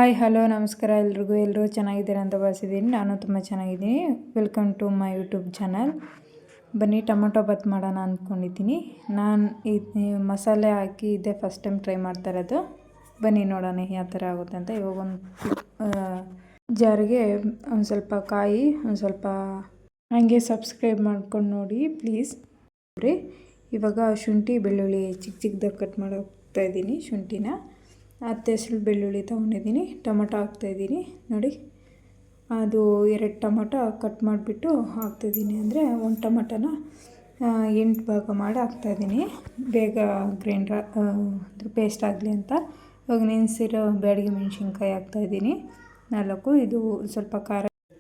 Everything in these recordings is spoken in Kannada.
ಹಾಯ್ ಹಲೋ ನಮಸ್ಕಾರ ಎಲ್ಲರೂ ಚೆನ್ನಾಗಿದ್ದೀರಾ ಅಂತ ಭಾವಿಸಿದ್ದೀನಿ. ನಾನು ತುಂಬ ಚೆನ್ನಾಗಿದ್ದೀನಿ. Welcome to my YouTube channel. ಬನ್ನಿ ಟೊಮೊಟೊ ಬಾತ್ ಮಾಡೋಣ ಅಂದ್ಕೊಂಡಿದ್ದೀನಿ. ನಾನು ಈ ಮಸಾಲೆ ಹಾಕಿ ಇದೇ ಫಸ್ಟ್ ಟೈಮ್ ಟ್ರೈ ಮಾಡ್ತಾ ಇರೋದು. ಬನ್ನಿ ನೋಡೋಣ ಯಾವ ಥರ ಆಗುತ್ತೆ ಅಂತ. ಇವಾಗ ಒಂದು ಜಾರಿಗೆ ಒಂದು ಸ್ವಲ್ಪ ಕಾಯಿ, ಒಂದು ಸ್ವಲ್ಪ ಹಾಗೆ ಸಬ್ಸ್ಕ್ರೈಬ್ ಮಾಡ್ಕೊಂಡು ನೋಡಿ ಪ್ಲೀಸ್ ರೀ. ಇವಾಗ ಶುಂಠಿ ಬೆಳ್ಳುಳ್ಳಿ ಚಿಕ್ಕದಾಗಿ ಕಟ್ ಮಾಡಿ ಹೋಗ್ತಾ ಇದ್ದೀನಿ. ಶುಂಠಿನ 10 ಹೆಸರು ಬೆಳ್ಳುಳ್ಳಿ ತೊಗೊಂಡಿದ್ದೀನಿ. ಟೊಮೊಟೊ ಹಾಕ್ತಾಯಿದ್ದೀನಿ ನೋಡಿ. ಅದು 2 ಟೊಮೊಟೊ ಕಟ್ ಮಾಡಿಬಿಟ್ಟು ಹಾಕ್ತಾಯಿದ್ದೀನಿ. ಅಂದರೆ ಒಂದು ಟೊಮೊಟೊನ 8 ಭಾಗ ಮಾಡಿ ಹಾಕ್ತಾಯಿದ್ದೀನಿ, ಬೇಗ ಗ್ರೈಂಡ್ರ ಪೇಸ್ಟ್ ಆಗಲಿ ಅಂತ. ಇವಾಗ ನೆನೆಸಿರೋ ಬ್ಯಾಡಗಿ ಮೆಣಸಿನ್ಕಾಯಿ ಹಾಕ್ತಾಯಿದ್ದೀನಿ 4. ಇದು ಸ್ವಲ್ಪ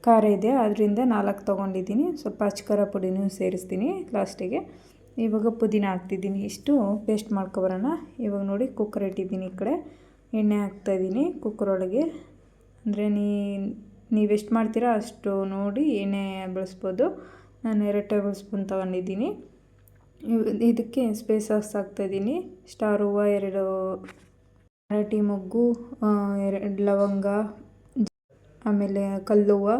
ಖಾರ ಇದೆ, ಅದರಿಂದ 4 ತೊಗೊಂಡಿದ್ದೀನಿ. ಸ್ವಲ್ಪ ಅಚ್ಕಾರ ಪುಡಿನೂ ಸೇರಿಸ್ತೀನಿ ಲಾಸ್ಟಿಗೆ. ಇವಾಗ ಪುದೀನ ಹಾಕ್ತಿದ್ದೀನಿ. ಇಷ್ಟು ಪೇಸ್ಟ್ ಮಾಡ್ಕೊಬರೋಣ. ಇವಾಗ ನೋಡಿ ಕುಕ್ಕರ್ ಇಟ್ಟಿದ್ದೀನಿ. ಈ ಕಡೆ ಎಣ್ಣೆ ಹಾಕ್ತಾಯಿದ್ದೀನಿ ಕುಕ್ಕರ್ ಒಳಗೆ. ಅಂದರೆ ನೀವೆಷ್ಟು ಮಾಡ್ತೀರಾ ಅಷ್ಟು ನೋಡಿ ಎಣ್ಣೆ ಬಳಸ್ಬೋದು. ನಾನು 2 ಟೇಬಲ್ ಸ್ಪೂನ್ ತೊಗೊಂಡಿದ್ದೀನಿ. ಇದಕ್ಕೆ ಸ್ಪೈಸಸ್ ಹಾಕ್ತಾಯಿದ್ದೀನಿ. ಸ್ಟಾರ್ ಹೂವು 2, ಮರಾಠಿ ಮೊಗ್ಗು 2 ಲವಂಗ, ಆಮೇಲೆ ಕಲ್ಲು ಹೂವು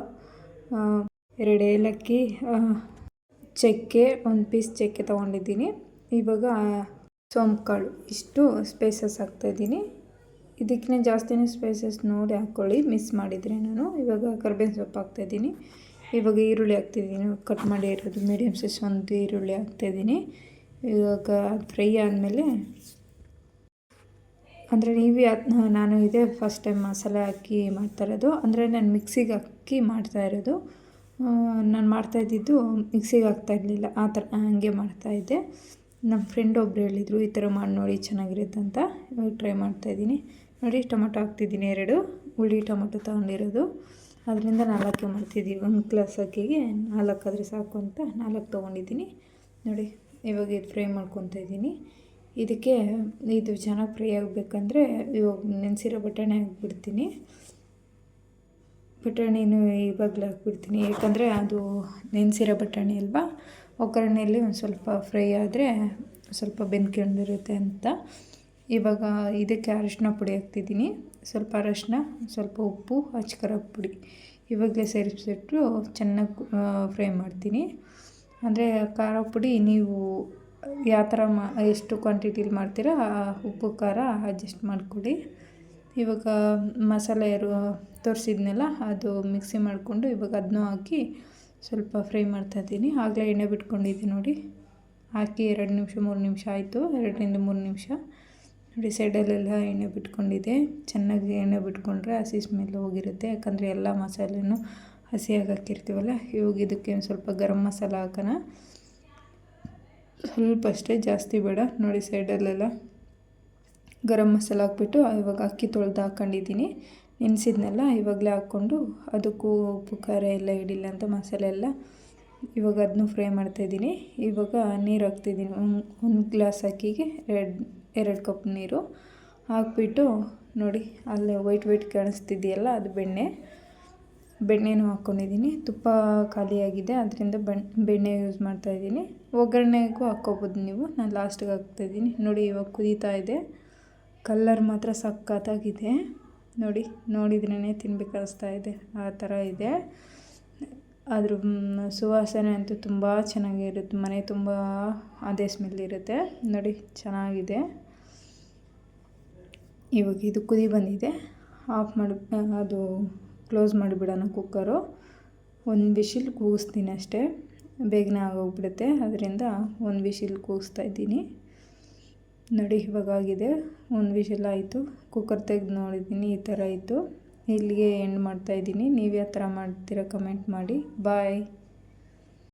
2 ಏಲಕ್ಕಿ, ಚಕ್ಕೆ 1 ಪೀಸ್ ಚಕ್ಕೆ ತೊಗೊಂಡಿದ್ದೀನಿ. ಇವಾಗ ಸೋಂಪು ಕಾಳು ಇಷ್ಟು ಸ್ಪೈಸಸ್ ಹಾಕ್ತಾಯಿದ್ದೀನಿ. ಇದಕ್ಕಿಂತ ಜಾಸ್ತಿನೇ ಸ್ಪೈಸಸ್ ನೋಡಿ ಹಾಕ್ಕೊಳ್ಳಿ, ಮಿಸ್ ಮಾಡಿದರೆ ನಾನು. ಇವಾಗ ಕರ್ಬೇವಿನ ಸೊಪ್ಪು ಹಾಕ್ತಾಯಿದ್ದೀನಿ. ಇವಾಗ ಈರುಳ್ಳಿ ಹಾಕ್ತಿದ್ದೀನಿ, ಕಟ್ ಮಾಡಿ ಇರೋದು ಮೀಡಿಯಮ್ ಸೈಜ್ 1 ಈರುಳ್ಳಿ ಹಾಕ್ತಾಯಿದ್ದೀನಿ. ಇವಾಗ ಫ್ರೈ ಆದಮೇಲೆ, ಅಂದರೆ ನಾನು ಇದೇ ಫಸ್ಟ್ ಟೈಮ್ ಮಸಾಲೆ ಹಾಕಿ ಮಾಡ್ತಾಯಿರೋದು. ಅಂದರೆ ನಾನು ಮಿಕ್ಸಿಗೆ ಹಾಕಿ ಮಾಡ್ತಾಯಿರೋದು. ನಾನು ಮಾಡ್ತಾಯಿದ್ದಿದ್ದು ಮಿಕ್ಸಿಗೆ ಹಾಕ್ತಾಯಿರಲಿಲ್ಲ, ಆ ಥರ ಹಾಗೆ ಮಾಡ್ತಾಯಿದ್ದೆ. ನಮ್ಮ ಫ್ರೆಂಡ್ ಒಬ್ಬರು ಹೇಳಿದರು ಈ ಥರ ಮಾಡಿ ನೋಡಿ ಚೆನ್ನಾಗಿರುತ್ತೆ ಅಂತ. ಇವಾಗ ಟ್ರೈ ಮಾಡ್ತಾಯಿದ್ದೀನಿ ನೋಡಿ. ಟೊಮೊಟೊ ಹಾಕ್ತಿದ್ದೀನಿ 2 ಹುಳಿ ಟೊಮೊಟೊ ತೊಗೊಂಡಿರೋದು, ಅದರಿಂದ 4 ಮಾಡ್ತಿದ್ದೀನಿ. 1 ಗ್ಲಾಸ್ ಅಕ್ಕಿಗೆ 4 ಆದರೆ ಸಾಕು ಅಂತ 4 ತೊಗೊಂಡಿದ್ದೀನಿ ನೋಡಿ. ಇವಾಗ ಇದು ಫ್ರೈ ಮಾಡ್ಕೊತಾ ಇದ್ದೀನಿ. ಇದಕ್ಕೆ ಇದು ಚೆನ್ನಾಗಿ ಫ್ರೈ ಆಗಬೇಕಂದ್ರೆ ಇವಾಗ ನೆನೆಸಿರೋ ಬಟಾಣಿ ಹಾಕ್ಬಿಡ್ತೀನಿ. ಬಟಾಣಿನೂ ಇವಾಗಲೇ ಹಾಕ್ಬಿಡ್ತೀನಿ, ಯಾಕಂದರೆ ಅದು ನೆನೆಸಿರೋ ಬಟಾಣಿ ಅಲ್ವಾ. ಒಗ್ಗರಣೆಯಲ್ಲಿ ಒಂದು ಸ್ವಲ್ಪ ಫ್ರೈ ಆದರೆ ಸ್ವಲ್ಪ ಬೆಂದ್ಕೊಂಡಿರುತ್ತೆ ಅಂತ. ಇವಾಗ ಇದಕ್ಕೆ ಅರಿಶಿನ ಪುಡಿ ಹಾಕ್ತಿದ್ದೀನಿ. ಸ್ವಲ್ಪ ಅರಿಶಿನ, ಸ್ವಲ್ಪ ಉಪ್ಪು, ಅಚ್ಕಾರ ಪುಡಿ ಇವಾಗಲೇ ಸೇರಿಸ್ಬಿಟ್ಟು ಚೆನ್ನಾಗಿ ಫ್ರೈ ಮಾಡ್ತೀನಿ. ಅಂದರೆ ಖಾರ ಪುಡಿ ನೀವು ಯಾವ ಥರ ಎಷ್ಟು ಕ್ವಾಂಟಿಟಿಲಿ ಮಾಡ್ತೀರಾ ಉಪ್ಪು ಖಾರ ಅಡ್ಜಸ್ಟ್ ಮಾಡಿಕೊಡಿ. ಇವಾಗ ಮಸಾಲೆ ತೋರಿಸಿದ್ನಲ್ಲ ಅದು ಮಿಕ್ಸಿ ಮಾಡಿಕೊಂಡು ಇವಾಗ ಅದನ್ನೂ ಹಾಕಿ ಸ್ವಲ್ಪ ಫ್ರೈ ಮಾಡ್ತಾಯಿದ್ದೀನಿ. ಆಗಲೇ ಎಣ್ಣೆ ಬಿಟ್ಕೊಂಡಿದ್ದೆ ನೋಡಿ. ಹಾಕಿ 2 ನಿಮಿಷ 3 ನಿಮಿಷ ಆಯಿತು, 2ರಿಂದ 3 ನಿಮಿಷ ನೋಡಿ. ಸೈಡಲ್ಲೆಲ್ಲ ಎಣ್ಣೆ ಬಿಟ್ಕೊಂಡಿದೆ. ಚೆನ್ನಾಗಿ ಎಣ್ಣೆ ಬಿಟ್ಕೊಂಡ್ರೆ ಹಸಿ ಸ್ಮೆಲ್ ಹೋಗಿರುತ್ತೆ, ಯಾಕಂದರೆ ಎಲ್ಲ ಮಸಾಲೆನೂ ಹಸಿಯಾಗಿ ಹಾಕಿರ್ತೀವಲ್ಲ. ಇವಾಗ ಇದಕ್ಕೆ ಒಂದು ಸ್ವಲ್ಪ ಗರಂ ಮಸಾಲ ಹಾಕೋಣ, ಸ್ವಲ್ಪ ಅಷ್ಟೇ, ಜಾಸ್ತಿ ಬೇಡ ನೋಡಿ. ಸೈಡಲ್ಲೆಲ್ಲ ಗರಂ ಮಸಾಲ ಹಾಕ್ಬಿಟ್ಟು ಇವಾಗ ಅಕ್ಕಿ ತೊಳೆದು ಹಾಕ್ಕೊಂಡಿದ್ದೀನಿ. ನೆನೆಸಿದ್ನೆಲ್ಲ ಇವಾಗಲೇ ಹಾಕ್ಕೊಂಡು ಅದಕ್ಕೂ ಉಪ್ಪು ಖಾರ ಎಲ್ಲ ಹಿಡಿಲ್ಲ ಅಂತ ಮಸಾಲೆ ಎಲ್ಲ. ಇವಾಗ ಅದನ್ನು ಫ್ರೈ ಮಾಡ್ತಾಯಿದ್ದೀನಿ. ಇವಾಗ ನೀರು ಹಾಕ್ತಿದ್ದೀನಿ. 1 ಗ್ಲಾಸ್ ಅಕ್ಕಿಗೆ 2 ಕಪ್ ನೀರು ಹಾಕ್ಬಿಟ್ಟು ನೋಡಿ. ಅಲ್ಲೇ ವೈಟ್ ಕಾಣಿಸ್ತಿದೆಯಲ್ಲ ಅದು ಬೆಣ್ಣೆನೂ ಹಾಕ್ಕೊಂಡಿದ್ದೀನಿ. ತುಪ್ಪ ಖಾಲಿಯಾಗಿದೆ, ಅದರಿಂದ ಬೆಣ್ಣೆ ಯೂಸ್ ಮಾಡ್ತಾಯಿದ್ದೀನಿ. ಒಗ್ಗರಣೆಗೂ ಹಾಕ್ಕೋಬೋದು ನೀವು, ನಾನು ಲಾಸ್ಟಿಗೆ ಹಾಕ್ತಾಯಿದ್ದೀನಿ ನೋಡಿ. ಇವಾಗ ಕುದೀತಾ ಇದೆ. ಕಲ್ಲರ್ ಮಾತ್ರ ಸಖತ್ತಾಗಿದೆ ನೋಡಿ. ನೋಡಿದ್ರೇ ತಿನ್ಬೇಕು ಅನಿಸ್ತಾ ಇದೆ, ಆ ಥರ ಇದೆ. ಅದ್ರ ಸುವಾಸನೆ ಅಂತೂ ತುಂಬ ಚೆನ್ನಾಗಿರುತ್ತೆ. ಮನೆ ತುಂಬ ಅದೇ ಸ್ಮೆಲ್ ಇರುತ್ತೆ ನೋಡಿ. ಚೆನ್ನಾಗಿದೆ. ಇವಾಗ ಇದು ಕುದಿ ಬಂದಿದೆ. ಆಫ್ ಮಾಡಿ ಅದು ಕ್ಲೋಸ್ ಮಾಡಿಬಿಡೋಣ ಕುಕ್ಕರು. 1 ವಿಶಿಲ್ ಕೂಗಿಸ್ತೀನಿ ಅಷ್ಟೇ, ಬೇಗನೆ ಆಗೋಗ್ಬಿಡುತ್ತೆ. ಅದರಿಂದ 1 ವಿಶಿಲ್ ಕೂಗಿಸ್ತಾ ಇದ್ದೀನಿ ನೋಡಿ. ಇವಾಗ ಆಗಿದೆ, 1 ವಿಶಿಲ್ ಆಯಿತು. ಕುಕ್ಕರ್ ತೆಗೆದು ನೋಡಿದ್ದೀನಿ, ಈ ಥರ ಇತ್ತು. ಇಲ್ಲಿಗೆ ಎಂಡ್ ಮಾಡ್ತಾಯಿದ್ದೀನಿ. ನೀವು ಯಾವ ಥರ ಮಾಡ್ತೀರಾ ಕಮೆಂಟ್ ಮಾಡಿ. ಬಾಯ್.